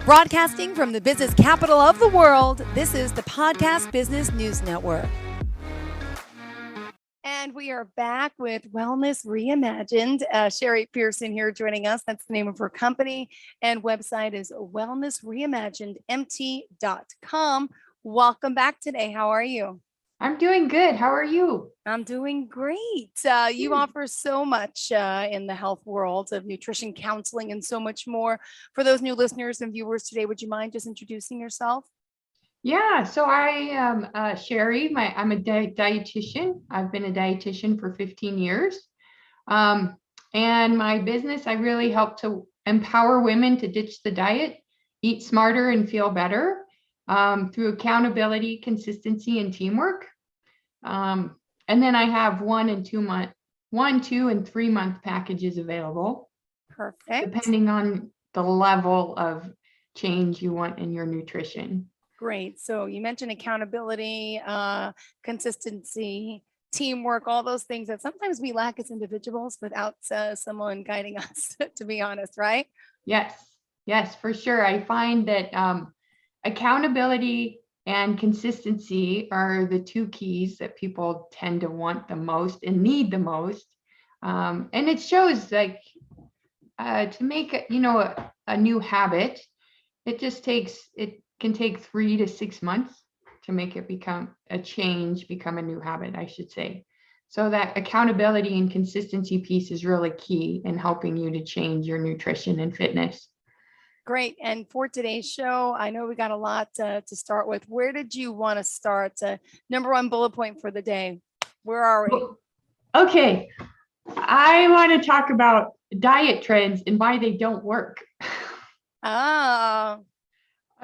Broadcasting from the business capital of the world, this is the Podcast Business News Network. And we are back with Wellness Reimagined. Sherri Pearson here joining us. That's the name of her company. And website is wellnessreimaginedmt.com. Welcome back today. How are you? I'm doing good. How are you? I'm doing great. You offer so much in the health world of nutrition counseling and so much more. For those new listeners and viewers today, would you mind just introducing yourself? Yeah, so I am Sherri. I'm a dietitian. I've been a dietitian for 15 years. And my business, I really help to empower women to ditch the diet, eat smarter, and feel better through accountability, consistency, and teamwork. And then I have 1, 2, and 3 month packages available. Perfect. Depending on the level of change you want in your nutrition. Great. So you mentioned accountability, consistency, teamwork, all those things that sometimes we lack as individuals without someone guiding us, to be honest, right? Yes, for sure. I find that accountability and consistency are the two keys that people tend to want the most and need the most. And it shows like to make a new habit, it can take 3 to 6 months to make it become a new habit, I should say. So that accountability and consistency piece is really key in helping you to change your nutrition and fitness. Great. And for today's show, I know we got a lot to start with. Where did you want to start? Number 1 bullet point for the day. Where are we? Okay. I want to talk about diet trends and why they don't work. Oh.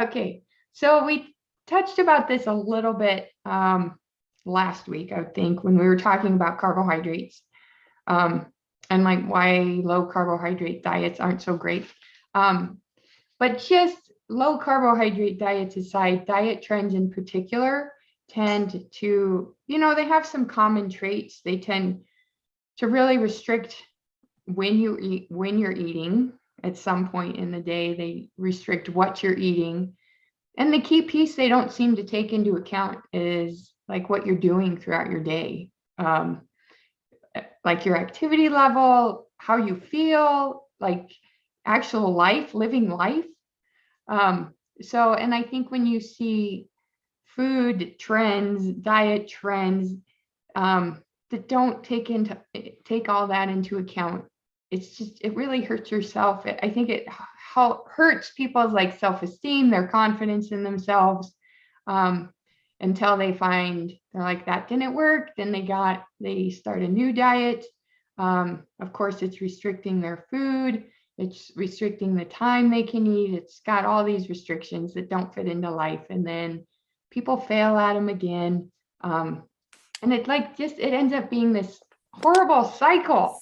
Okay. So we touched about this a little bit last week, I think, when we were talking about carbohydrates and like why low carbohydrate diets aren't so great. But just low carbohydrate diets aside, diet trends in particular tend to, they have some common traits. They tend to really restrict when you're eating. At some point in the day, they restrict what you're eating. And the key piece they don't seem to take into account is like what you're doing throughout your day. Like your activity level, how you feel, like actual life, living life. And I think when you see food trends, diet trends, that don't take all that into account, it really hurts yourself. I think it hurts people's like self-esteem, their confidence in themselves, until they find they're like, that didn't work. Then they start a new diet. Of course, it's restricting their food. It's restricting the time they can eat. It's got all these restrictions that don't fit into life. And then people fail at them again. And it ends up being this horrible cyclical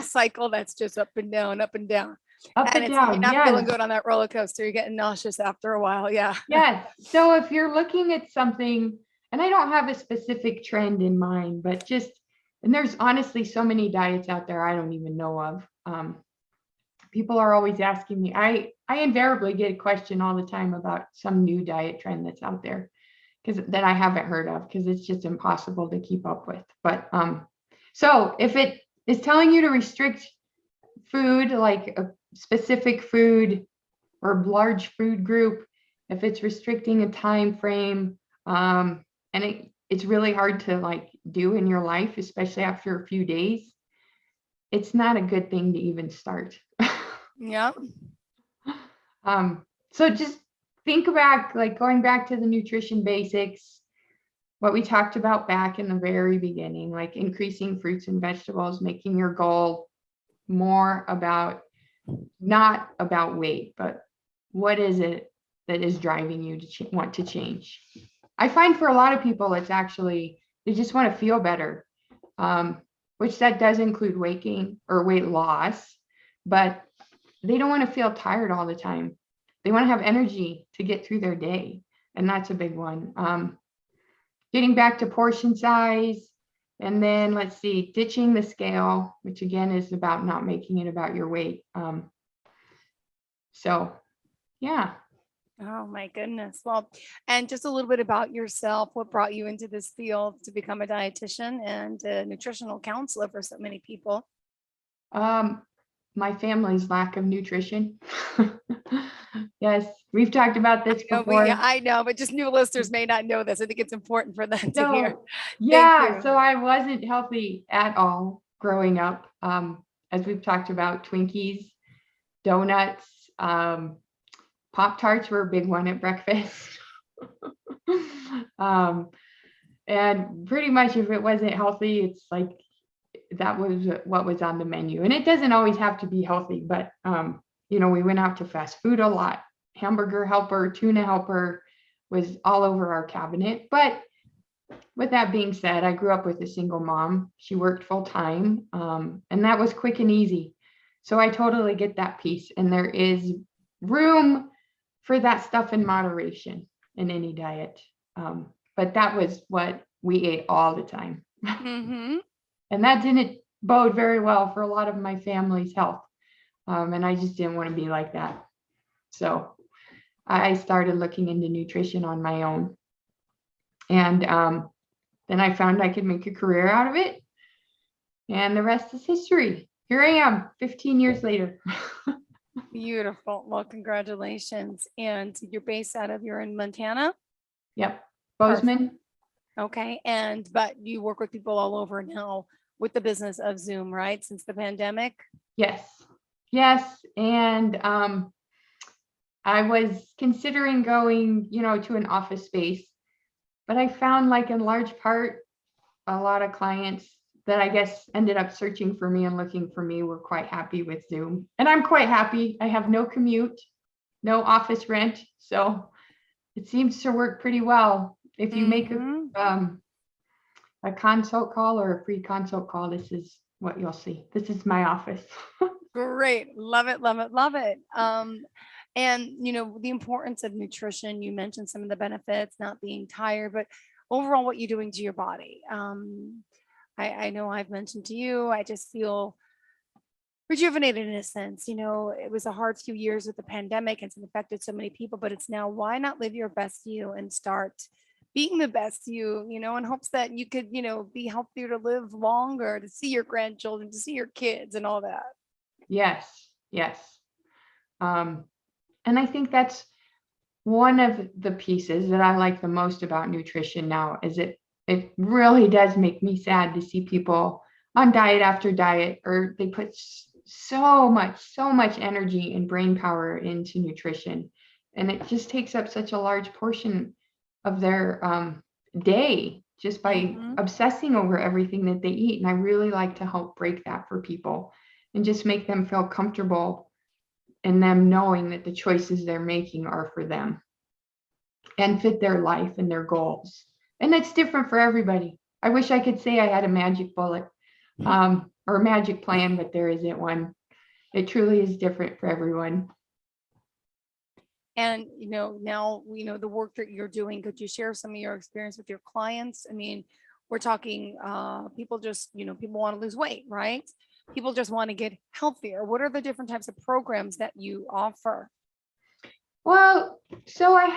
cycle that's just up and down, up and down. You're not feeling good on that roller coaster. You're getting nauseous after a while. Yeah. Yes. So if you're looking at something, and I don't have a specific trend in mind, but and there's honestly so many diets out there I don't even know of. People are always asking me, I invariably get a question all the time about some new diet trend that's out there that I haven't heard of, because it's just impossible to keep up with. But so if it is telling you to restrict food, like a specific food or large food group, if it's restricting a time frame, and it's really hard to like do in your life, especially after a few days, it's not a good thing to even start. Yeah. So just think back, like going back to the nutrition basics, what we talked about back in the very beginning, like increasing fruits and vegetables, making your goal more not about weight, but what is it that is driving you to want to change? I find for a lot of people, it's actually, they just want to feel better, which that does include weight gain or weight loss, but they don't want to feel tired all the time. They want to have energy to get through their day. And that's a big one. Getting back to portion size, and then let's see, ditching the scale, which again is about not making it about your weight. So yeah. Oh my goodness. Well, and just a little bit about yourself. What brought you into this field to become a dietitian and a nutritional counselor for so many people? Um, my family's lack of nutrition. Yes, we've talked about this No, yeah, before. I know, but just new listeners may not know this. I think it's important for them to hear. So, Thank yeah, you. so I wasn't healthy at all growing up. As we've talked about, Twinkies, donuts, Pop-Tarts were a big one at breakfast. Um, and pretty much if it wasn't healthy, it's like that was what was on the menu. And it doesn't always have to be healthy, but we went out to fast food a lot. Hamburger helper, tuna helper was all over our cabinet. But with that being said, I grew up with a single mom. She worked full time, and that was quick and easy. So I totally get that piece. And there is room for that stuff in moderation in any diet. But that was what we ate all the time. Hmm. And that didn't bode very well for a lot of my family's health. And I just didn't want to be like that. So I started looking into nutrition on my own. And then I found I could make a career out of it. And the rest is history. Here I am 15 years later. Beautiful. Well, congratulations. And you're in Montana? Yep. Perfect. Bozeman. Okay. But you work with people all over now with the business of Zoom, right? Since the pandemic? Yes. Yes. And I was considering going, to an office space, but I found like in large part, a lot of clients that I guess ended up searching for me and looking for me were quite happy with Zoom. And I'm quite happy. I have no commute, no office rent. So it seems to work pretty well. If you make Hmm. a consult call or a free consult call, this is what you'll see. This is my office. Great. Love it, love it, love it. And the importance of nutrition, you mentioned some of the benefits, not being tired, but overall what you're doing to your body. I know I've mentioned to you, I just feel rejuvenated in a sense. It was a hard few years with the pandemic and it's affected so many people, but it's now why not live your best you and start being the best you, in hopes that you could, be healthier to live longer, to see your grandchildren, to see your kids and all that. Yes. Yes. Um, and I think that's one of the pieces that I like the most about nutrition now is it really does make me sad to see people on diet after diet, or they put so much energy and brain power into nutrition. And it just takes up such a large portion of their day just by Mhm. obsessing over everything that they eat. And I really like to help break that for people and just make them feel comfortable in them knowing that the choices they're making are for them and fit their life and their goals. And it's different for everybody. I wish I could say I had a magic bullet or a magic plan, but there isn't one. It truly is different for everyone. And now we know the work that you're doing. Could you share some of your experience with your clients? I mean, we're talking people just, people want to lose weight, right? People just want to get healthier. What are the different types of programs that you offer? Well, so I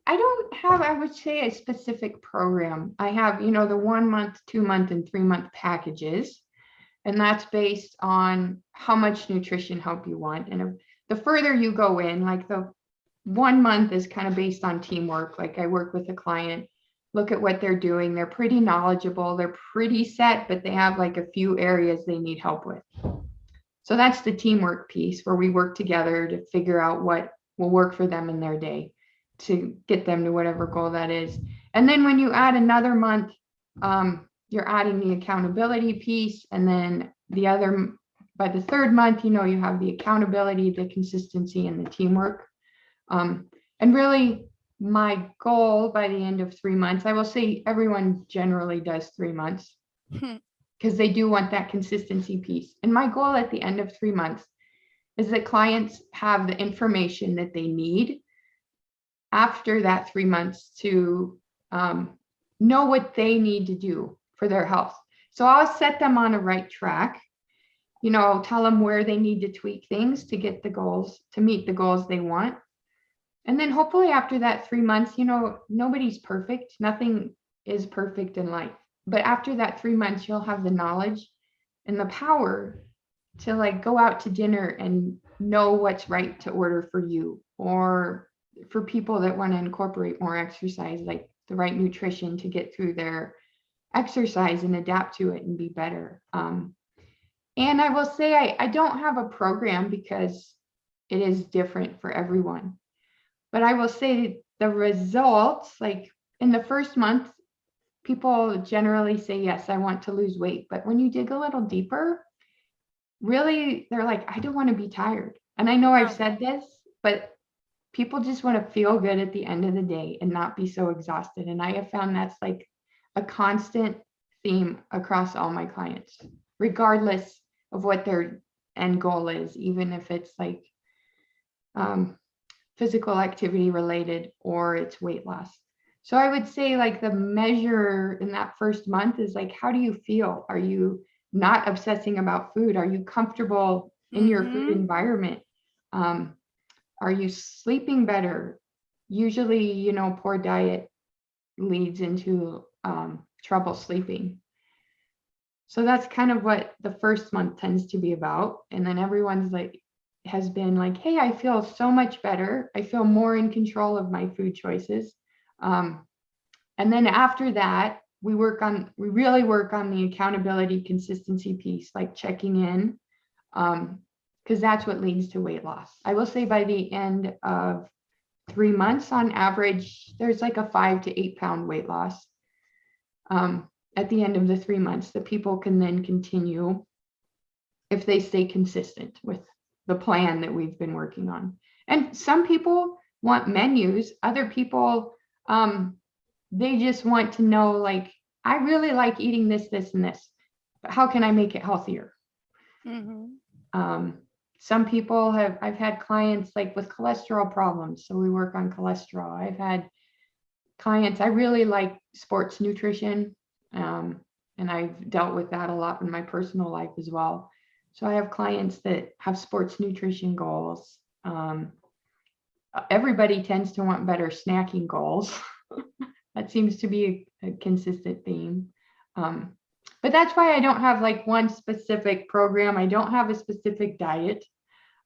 don't have, I would say, a specific program. I have, the 1 month, 2 month, and 3 month packages. And that's based on how much nutrition help you want. And the further you go in, like the 1 month is kind of based on teamwork. Like I work with a client, look at what they're doing. They're pretty knowledgeable, they're pretty set, but they have like a few areas they need help with. So that's the teamwork piece where we work together to figure out what will work for them in their day to get them to whatever goal that is. And then when you add another month, you're adding the accountability piece. And then by the third month, you have the accountability, the consistency, and the teamwork. And really, my goal by the end of 3 months, I will say everyone generally does 3 months because they do want that consistency piece. And my goal at the end of 3 months is that clients have the information that they need after that 3 months to know what they need to do for their health. So I'll set them on a right track. I'll tell them where they need to tweak things to get the goals, to meet the goals they want. And then hopefully after that 3 months, nobody's perfect. Nothing is perfect in life. But after that 3 months, you'll have the knowledge and the power to like go out to dinner and know what's right to order for you, or for people that want to incorporate more exercise, like the right nutrition to get through their exercise and adapt to it and be better. And I will say I don't have a program because it is different for everyone. But I will say the results, like in the first month, people generally say, yes, I want to lose weight. But when you dig a little deeper, really, they're like, I don't want to be tired. And I know I've said this, but people just want to feel good at the end of the day and not be so exhausted. And I have found that's like a constant theme across all my clients, regardless of what their end goal is, even if it's like physical activity related or it's weight loss. So I would say like the measure in that first month is like, how do you feel? Are you not obsessing about food? Are you comfortable in your food environment? Are you sleeping better? Usually, poor diet leads into trouble sleeping. So that's kind of what the first month tends to be about. And then everyone's like, has been like, hey, I feel so much better. I feel more in control of my food choices. And then after that, we really work on the accountability consistency piece, like checking in, because that's what leads to weight loss. I will say by the end of 3 months, on average, there's like a 5 to 8 pound weight loss. At the end of the 3 months, the people can then continue if they stay consistent with the plan that we've been working on. And some people want menus. Other people, they just want to know, like, I really like eating this, this, and this, but how can I make it healthier? Some people I've had clients like with cholesterol problems, so we work on cholesterol. I've had clients, I really like sports nutrition, and I've dealt with that a lot in my personal life as well. So I have clients that have sports nutrition goals. Everybody tends to want better snacking goals. That seems to be a consistent theme. But that's why I don't have like one specific program. I don't have a specific diet.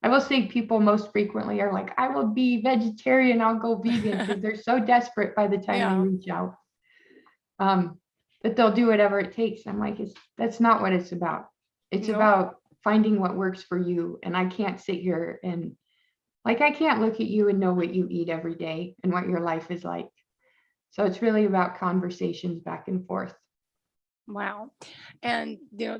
I will say people most frequently are like, I will be vegetarian, I'll go vegan, because they're so desperate by the time they reach out. That they'll do whatever it takes. I'm like, that's not what it's about. It's about finding what works for you. And I can't sit here and like, I can't look at you and know what you eat every day and what your life is like. So it's really about conversations back and forth. Wow. And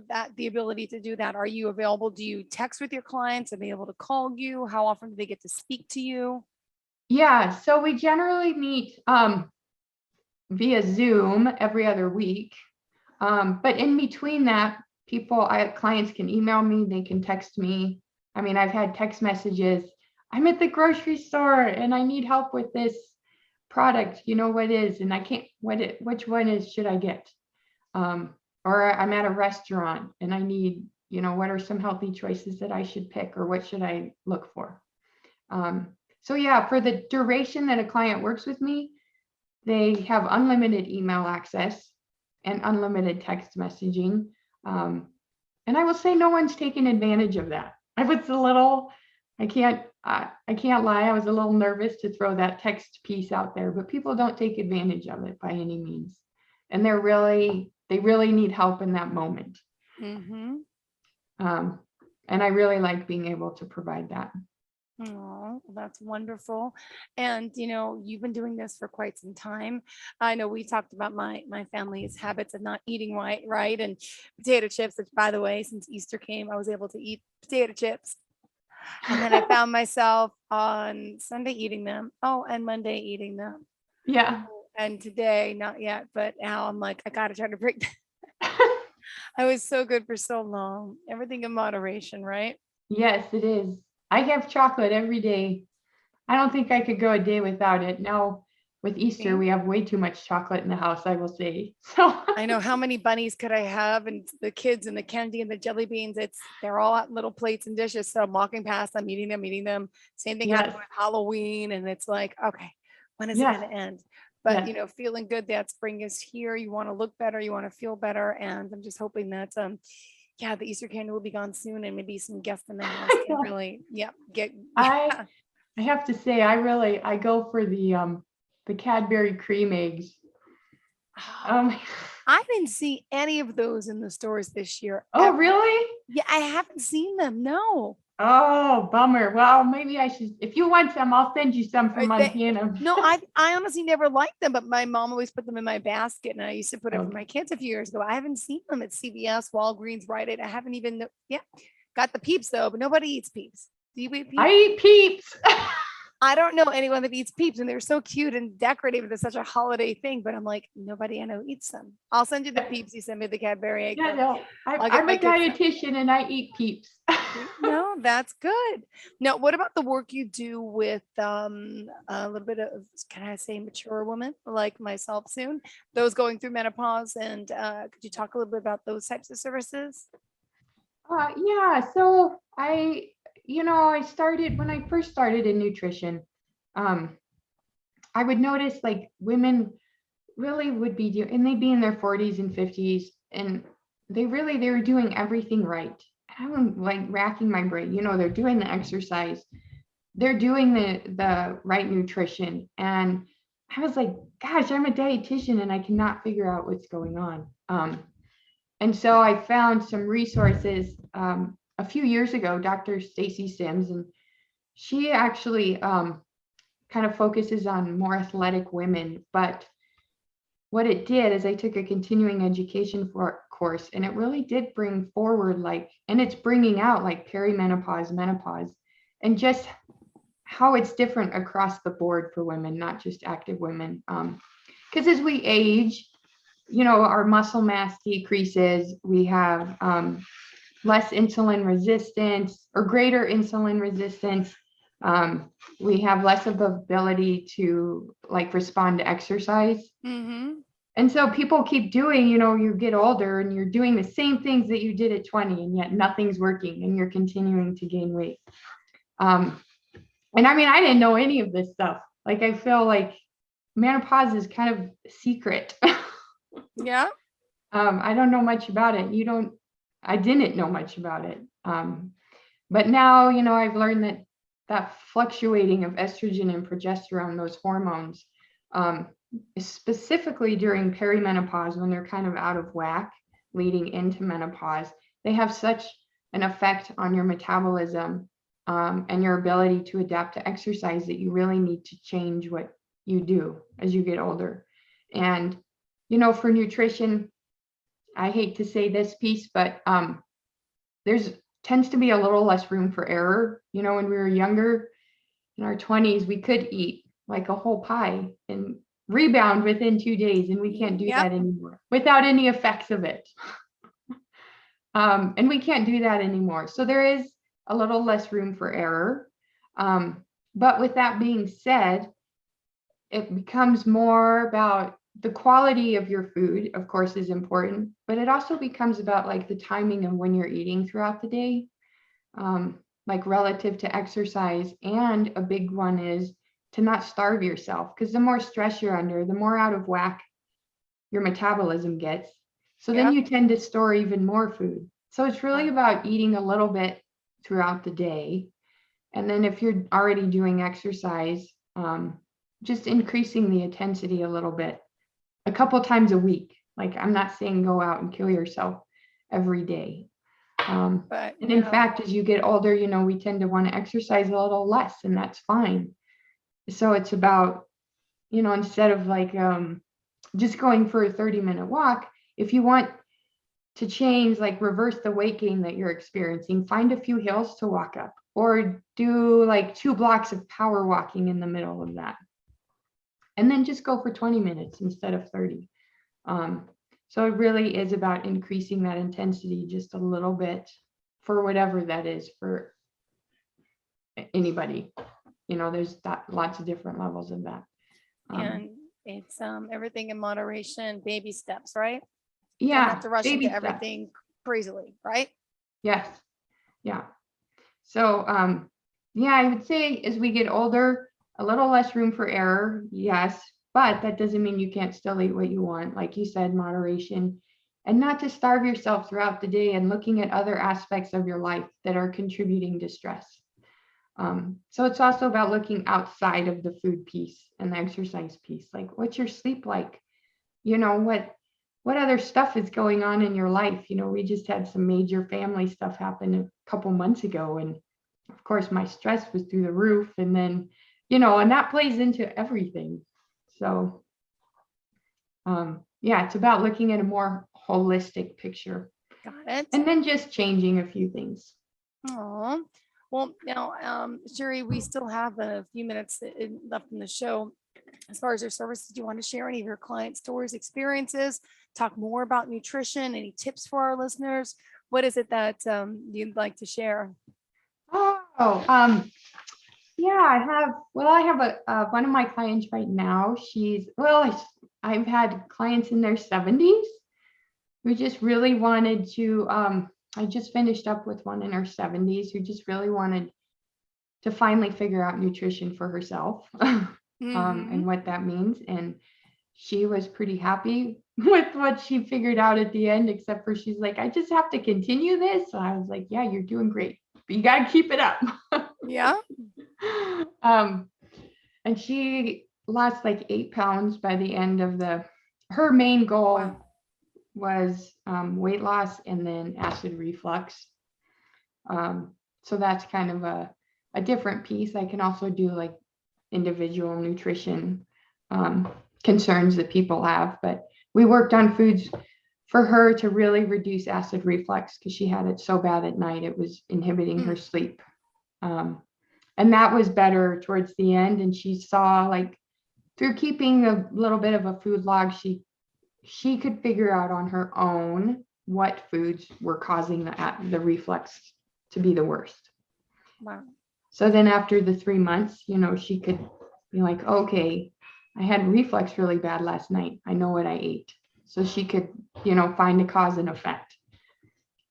that the ability to do that, are you available? Do you text with your clients? Are they able to call you? How often do they get to speak to you? Yeah, so we generally meet via Zoom every other week. But in between that, clients can email me, they can text me. I mean, I've had text messages. I'm at the grocery store and I need help with this product. You know what is, and I can't, which one should I get? Or I'm at a restaurant and I need, what are some healthy choices that I should pick, or what should I look for? So yeah, for the duration that a client works with me, they have unlimited email access and unlimited text messaging. And I will say no one's taken advantage of that. I can't lie, I was a little nervous to throw that text piece out there, but people don't take advantage of it by any means. And they really need help in that moment. And I really like being able to provide that. Oh, that's wonderful. And you've been doing this for quite some time. I know we talked about my family's habits of not eating right, and potato chips, which, by the way, since Easter came, I was able to eat potato chips. And then I found myself on Sunday eating them. Oh, and Monday eating them. Yeah. And today, not yet, but now I'm like, I gotta try to break. I was so good for so long. Everything in moderation, right? Yes, it is. I have chocolate every day. I don't think I could go a day without it. Now, with Easter, See? we have way too much chocolate in the house, I will say. So I know how many bunnies could I have, and the kids and the candy and the jelly beans. They're all at little plates and dishes. So I'm walking past, I'm eating them, eating them. Same thing happened yes, with Halloween, and it's like, okay, when is it yes, going to end? But yes. feeling good that spring is here. You want to look better, you want to feel better, and I'm just hoping that yeah, the Easter candy will be gone soon, and maybe some guests in the house I can know. really, yeah, get I yeah. I have to say, I go for the Cadbury cream eggs. Um, I didn't see any of those in the stores this year oh, ever. really? Yeah, I haven't seen them. No. Oh, bummer. Well, maybe I should. If you want some, I'll send you some from They, Montana. no, I honestly never liked them, but my mom always put them in my basket, and I used to put it for Okay. my kids a few years ago. I haven't seen them at CVS, Walgreens, Rite Aid. I haven't even. Yeah, got the Peeps though, but nobody eats Peeps. Do you eat I Peeps? eat Peeps. I don't know anyone that eats Peeps, and they're so cute and decorative. It's such a holiday thing, but I'm like, nobody I know eats them. I'll send you the Peeps. You send me the Cadbury egg. Yeah, no, I'll get I'm my a kids some. dietitian and I eat Peeps. No, that's good. Now, what about the work you do with a little bit of, can I say, mature women like myself soon, those going through menopause? And could you talk a little bit about those types of services? Yeah, so I started when I first started in nutrition. Um, I would notice like women really would be doing, and they'd be in their 40s and 50s, and they were doing everything right. I'm like racking my brain. They're doing the exercise, they're doing the right nutrition, and I was like, gosh, I'm a dietitian and I cannot figure out what's going on. And so I found some resources a few years ago, Dr. Stacy Sims, and she actually kind of focuses on more athletic women. But what it did is I took a continuing education course, and it really did bring forward and it's bringing out like perimenopause, menopause, and just how it's different across the board for women, not just active women. Because as we age, our muscle mass decreases. We have less insulin resistance or greater insulin resistance. We have less of the ability to like respond to exercise. Mm-hmm. And so people keep doing, you get older and you're doing the same things that you did at 20, and yet nothing's working and you're continuing to gain weight. And I mean, I didn't know any of this stuff. Like, I feel like menopause is kind of secret. Yeah. I don't know much about it. I didn't know much about it. But now, I've learned that fluctuating of estrogen and progesterone, those hormones, specifically during perimenopause, when they're kind of out of whack leading into menopause, they have such an effect on your metabolism and your ability to adapt to exercise that you really need to change what you do as you get older. And, for nutrition, I hate to say this piece, but there's tends to be a little less room for error. When we were younger, in our 20s, we could eat like a whole pie and rebound within 2 days, and we can't do Yep. that anymore without any effects of it. And we can't do that anymore. So there is a little less room for error. But with that being said, it becomes more about the quality of your food, of course, is important, but it also becomes about like the timing of when you're eating throughout the day, like relative to exercise. And a big one is to not starve yourself, because the more stress you're under, the more out of whack your metabolism gets. So then Yep. you tend to store even more food. So it's really Wow. about eating a little bit throughout the day. And then if you're already doing exercise, just increasing the intensity a little bit, a couple times a week. Like, I'm not saying go out and kill yourself every day. But And in fact, as you get older, we tend to want to exercise a little less, and that's fine. So it's about, instead of like just going for a 30-minute walk, if you want to change, like reverse the weight gain that you're experiencing, find a few hills to walk up, or do like 2 blocks of power walking in the middle of that. And then just go for 20 minutes instead of 30. So it really is about increasing that intensity just a little bit for whatever that is for anybody. There's lots of different levels of that. And it's everything in moderation, baby steps, right? Try not Yeah, to rush into baby steps. everything crazily, right? Yes. Yeah. So, yeah, I would say as we get older, a little less room for error. Yes. But that doesn't mean you can't still eat what you want. Like you said, moderation, and not to starve yourself throughout the day, and looking at other aspects of your life that are contributing to stress. So it's also about looking outside of the food piece and the exercise piece. Like, what's your sleep like? What other stuff is going on in your life? We just had some major family stuff happen a couple months ago, and of course my stress was through the roof, and then and that plays into everything. So yeah, it's about looking at a more holistic picture, Got it. and then just changing a few things. Oh, well, now, Sherri, we still have a few minutes left in the show. As far as your services, do you want to share any of your client stories, experiences, talk more about nutrition, any tips for our listeners? What is it that you'd like to share? Yeah, I have one of my clients right now. I've had clients in their 70s who just really wanted to, I just finished up with one in her 70s who just really wanted to finally figure out nutrition for herself, and what that means. And she was pretty happy with what she figured out at the end, except for she's like, I just have to continue this. So I was like, yeah, you're doing great, but you got to keep it up. Yeah. And she lost like 8 pounds by the end of her main goal. Wow. Was weight loss and then acid reflux. So that's kind of a different piece. I can also do like individual nutrition concerns that people have, but we worked on foods for her to really reduce acid reflux because she had it so bad at night it was inhibiting her sleep. And that was better towards the end. And she saw, like, through keeping a little bit of a food log, she could figure out on her own what foods were causing the reflux to be the worst. Wow. So then after the 3 months, she could be like, okay, I had reflux really bad last night. I know what I ate. So she could, find a cause and effect.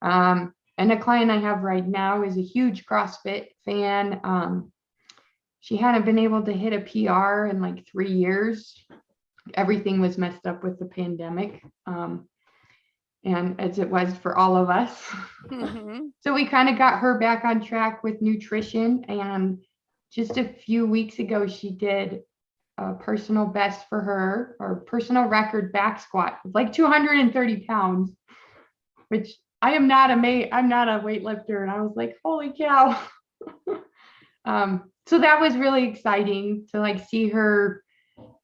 And a client I have right now is a huge CrossFit fan. She hadn't been able to hit a PR in like 3 years. Everything was messed up with the pandemic. And as it was for all of us. So we kind of got her back on track with nutrition. And just a few weeks ago, she did a personal best for her, or personal record back squat, like 230 pounds, which I'm not a weightlifter. And I was like, holy cow. So that was really exciting to like see her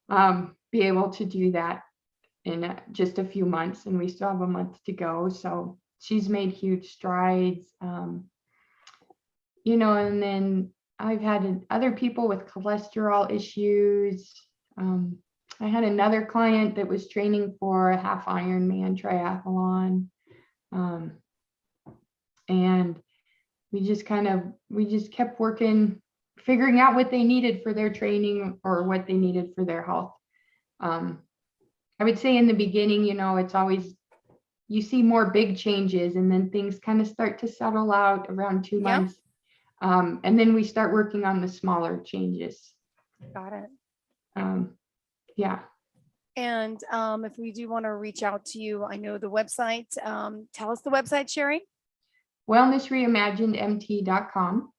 be able to do that in just a few months, and we still have a month to go. So she's made huge strides. And then I've had other people with cholesterol issues. I had another client that was training for a half Ironman triathlon. And we just kept working, figuring out what they needed for their training or what they needed for their health. I would say in the beginning, it's always, you see more big changes, and then things kind of start to settle out around 2 Yeah. months. And then we start working on the smaller changes. Got it. Yeah. And if we do want to reach out to you, I know the website. Tell us the website, Sherri. wellnessreimaginedmt.com.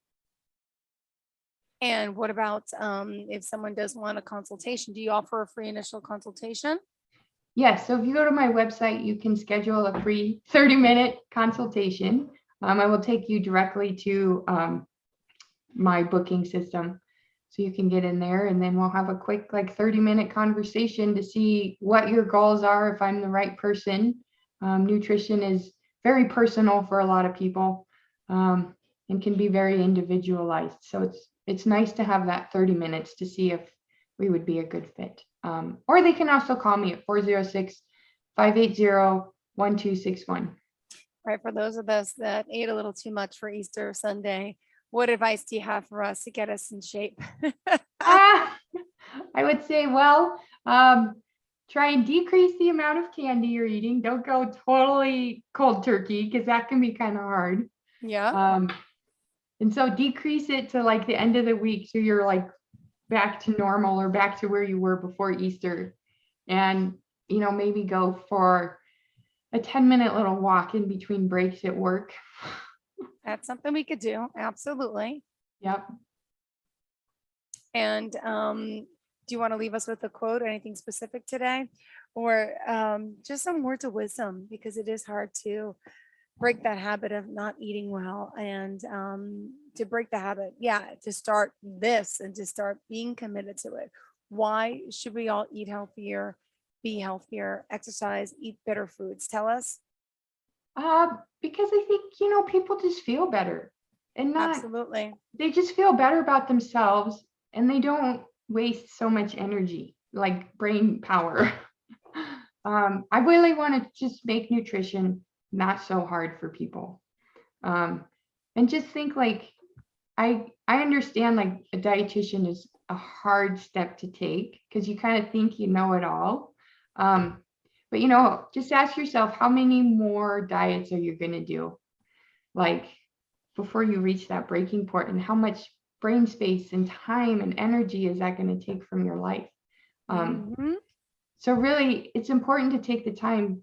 And what about if someone does want a consultation? Do you offer a free initial consultation? Yes. So if you go to my website, you can schedule a free 30-minute consultation. I will take you directly to my booking system. So you can get in there, and then we'll have a quick 30-minute conversation to see what your goals are, if I'm the right person. Nutrition is very personal for a lot of people, and can be very individualized. So it's nice to have that 30 minutes to see if we would be a good fit. Or they can also call me at 406-580-1261. Right. For those of us that ate a little too much for Easter Sunday, what advice do you have for us to get us in shape? I would say, try and decrease the amount of candy you're eating. Don't go totally cold turkey because that can be kind of hard. Yeah. And so decrease it to like the end of the week so you're like back to normal or back to where you were before Easter. And, maybe go for a 10-minute little walk in between breaks at work. That's something we could do. Absolutely. Yep. And do you want to leave us with a quote or anything specific today? Or just some words of wisdom, because it is hard to break that habit of not eating well and to break the habit. Yeah, to start this and to start being committed to it. Why should we all eat healthier, be healthier, exercise, eat better foods? Tell us. Because I think, people just feel better and Absolutely. they just feel better about themselves and they don't waste so much energy, like brain power. I really want to just make nutrition not so hard for people. And just think like, I understand like a dietitian is a hard step to take because you kind of think you know it all. But just ask yourself, how many more diets are you going to do? Like before you reach that breaking point, and how much brain space and time and energy is that going to take from your life? So really, it's important to take the time,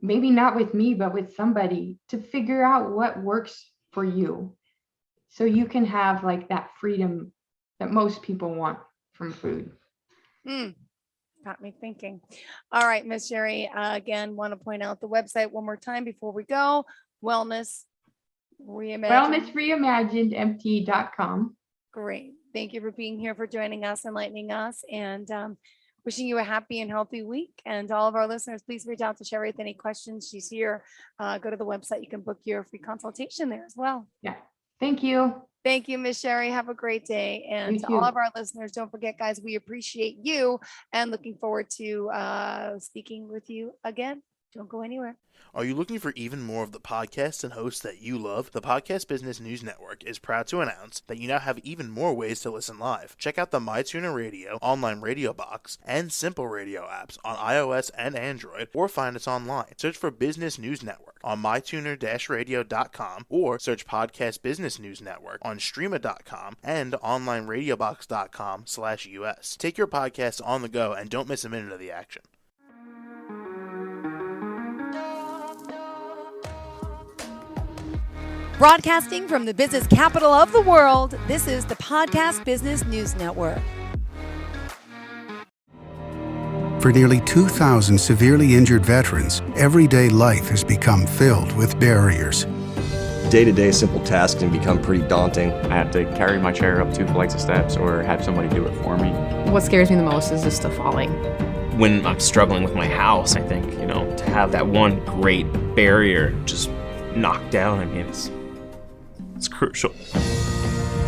maybe not with me, but with somebody to figure out what works for you. So you can have like that freedom that most people want from food. Got me thinking. All right, Miss Sherri, again, want to point out the website one more time before we go. Wellness Reimagined.com. Great. Thank you for being here, for joining us, enlightening us, and wishing you a happy and healthy week. And all of our listeners, please reach out to Sherri with any questions. She's here. Go to the website. You can book your free consultation there as well. Yeah. Thank you. Thank you, Miss Sherri. Have a great day. And to all of our listeners, don't forget, guys, we appreciate you and looking forward to speaking with you again. Don't go anywhere. Are you looking for even more of the podcasts and hosts that you love? The Podcast Business News Network is proud to announce that you now have even more ways to listen live. Check out the MyTuner Radio, online radio box, and Simple Radio apps on iOS and Android, or find us online. Search for Business News Network on mytuner-radio.com, or search Podcast Business News Network on streama.com and onlineradiobox.com/US. Take your podcast on the go and don't miss a minute of the action. Broadcasting from the business capital of the world, this is the Podcast Business News Network. For nearly 2,000 severely injured veterans, everyday life has become filled with barriers. Day-to-day simple tasks can become pretty daunting. I have to carry my chair up 2 flights of steps or have somebody do it for me. What scares me the most is just the falling. When I'm struggling with my house, I think, to have that one great barrier just knocked down, it's crucial.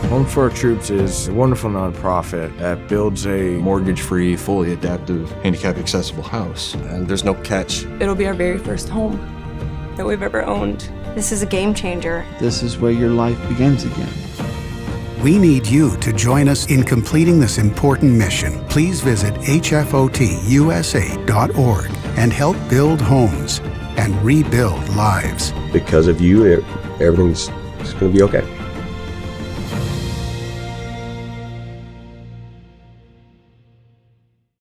Home for Our Troops is a wonderful nonprofit that builds a mortgage-free, fully adaptive, handicap-accessible house. And there's no catch. It'll be our very first home that we've ever owned. This is a game changer. This is where your life begins again. We need you to join us in completing this important mission. Please visit hfotusa.org and help build homes and rebuild lives. Because of you, everything's going to be okay.